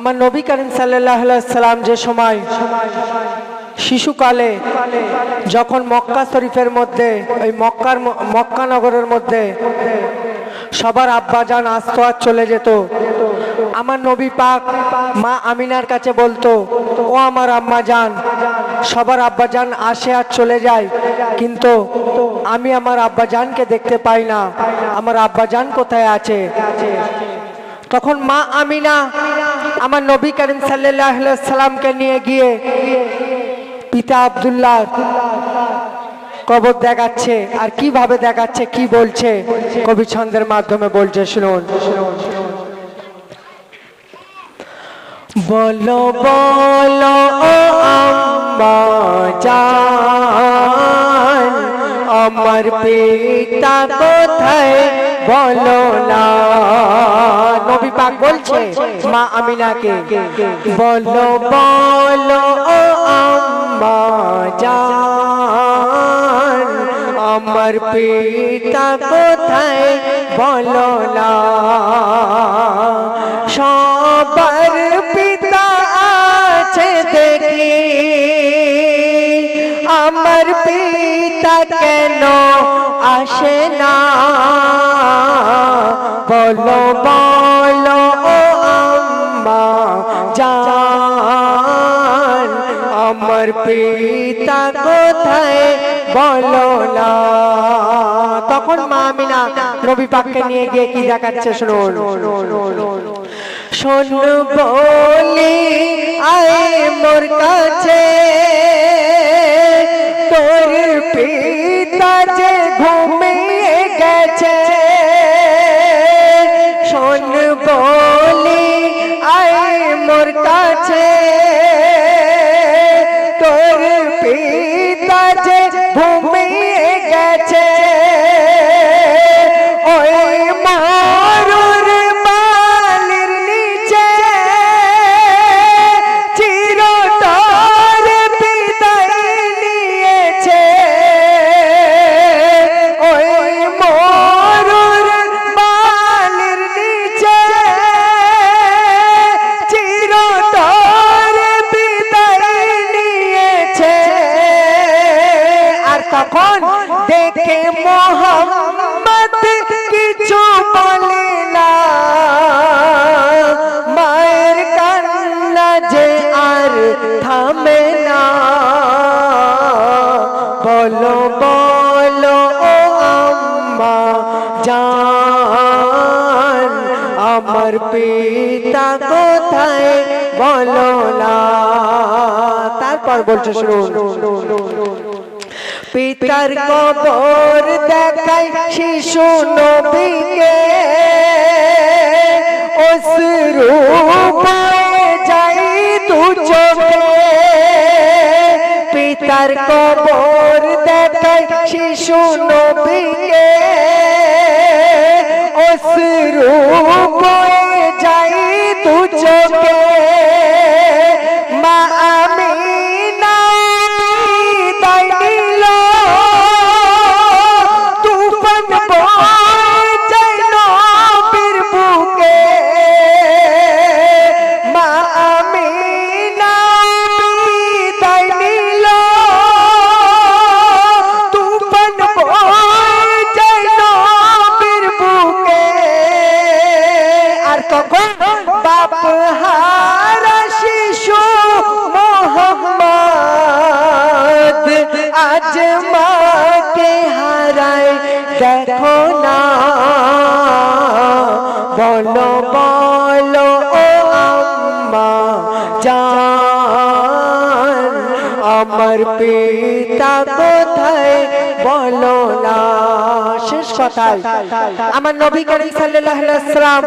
আমার নবী করিম সাল্লাল্লাহু আলাইহি সাল্লাম যে সময় শিশুকালে যখন মক্কা শরীফের মধ্যে ওই মক্কা নগরের মধ্যে সবার আব্বাজান আসতো আর চলে যেত, আমার নবী পাক মা আমিনার কাছে বলতো, ও আমার আম্মা জান, সবার আব্বাজান আসে আর চলে যায়, কিন্তু আমি আমার আব্বাজানকে দেখতে পাই না, আমার আব্বাজান কোথায় আছে? তখন মা আমিনা আমার নবী করিম সাল্লাল্লাহু আলাইহি সাল্লামকে নিয়ে গিয়ে পিতা আব্দুল্লাহ কবর দেখাচ্ছে। আর কিভাবে দেখাচ্ছে, কি বলছে কবি ছন্দের মাধ্যমে বলছে, শুনুন। বলো বলো ও আম্মা জান, আমার পিতা কোথায় বলো না। নবী পাক বলছে মা আমিনাকে, বলো বলো ও আম্মা জান, আমার পিতা কোথায় বলো না। সবার পিতা আছে দেখি, আমার পিতা কেন আসে না। বলো বলো ও আম্মা জান, আমার পিতা কোথায় বলো না। তখন মা আমিনা নবী পাককে নিয়ে গিয়ে কি দেখাচ্ছে, শুনুন। শোন বলি আয় মোর কাছে, তোর পিতা যে ঘুমিয়ে গেছে। শোন বলি আয় মোর কাছে, তোর পিতা যে ঘুমিয়ে গেছে। ওই মরুর বালির নিচে চিরতর বিদায় নিয়েছে। ওই মরুর বালির নিচে চিরতর বিদায় নিয়েছে। আর তখন দেখে মোহাম্মদ কিছু বলে না, মায়ের কান্না যে আর থামে না। বলো বলো ও আম্মা জান, আমার পিতা কোথায় বলো না। তারপর বলছে, শুনুন। পিতার কবর দেখাই শিশু নবীকে, অশ্রু বয়ে যায় দু চোখে। পিতার কবর দেখাই শিশু নবীকে, অশ্রু বয়ে যায় দু চোখে। মা আমিনা বিদায় নিল, তুফান বয়ে যায় নবীর বুকে। মা আমিনা বিদায় নিল, তুফান বয়ে যায় নবীর বুকে। আর তখন বাপ হারা শিশু মোহাম্মদ আজ মাকে হারায় দেখো না। বলো বলো ও আম্মা জান, আমার পিতা কোথায় বলো না। শেষ কথায় আমার নবী করিম সাল্লাল্লাহু আলাইহি সাল্লাম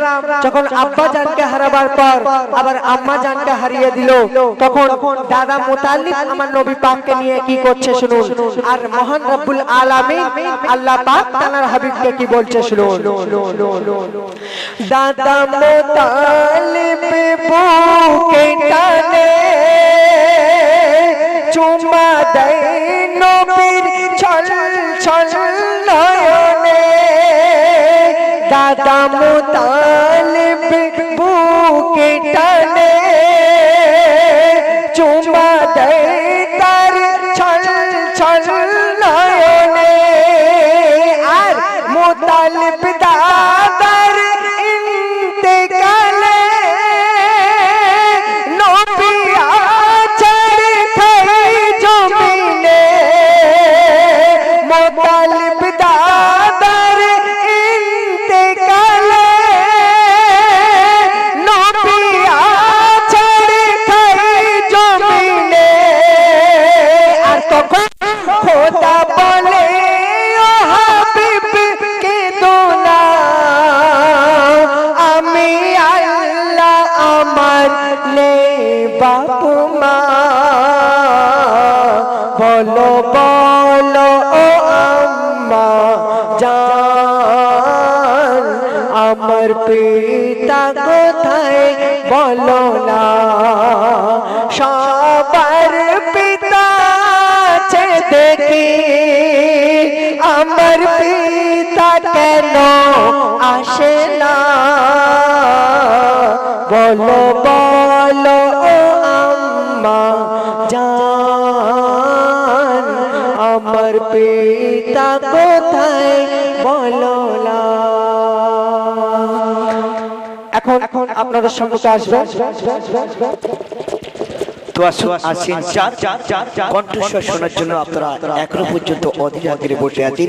যখন আব্বা জানকে হারাবার পর আবার আম্মা জানকে হারিয়ে দিল, তখন দাদা মুতাল্লিব আমার নবী পাককে নিয়ে কি করছে, শুনুন। আর মহান রব্বুল আলামিন আল্লাহ পাক তার হাবিবকে কি বলছে, শুনুন। দাদা মুতাল্লিব বুকে টানে চুমা দেয় নবীর ছল ছল নয়নে। দাদা মুতালিব বুকে के टाने चुमा दे तार छल छल नयने আর মুতালিব দাদার ইন্তেকালে নবী আছাড় খাই জমিনে মুতালিব দাদার ইন্তেকালে নবী আছাড় খাই জমিনে আর তখন খোদা বলে ও হাবিব কে দোনা আমি আল্লাহ আমার নে বাপ মা বলো বলো ও আম্মা জান আমার পিতা কোথায় বলো না সবার পিতা আছে দেখি আমার পিতা কেন আসে না বলো বলো ও আম্মা জান আমার পিতা কোথায় বলো না এখন আপনাদের সম্মুখে আসবে তো আসুন আসেন চার কণ্ঠস্বর শোনার জন্য আপনারা এখনো পর্যন্ত অধীর আগ্রহে বসে আছেন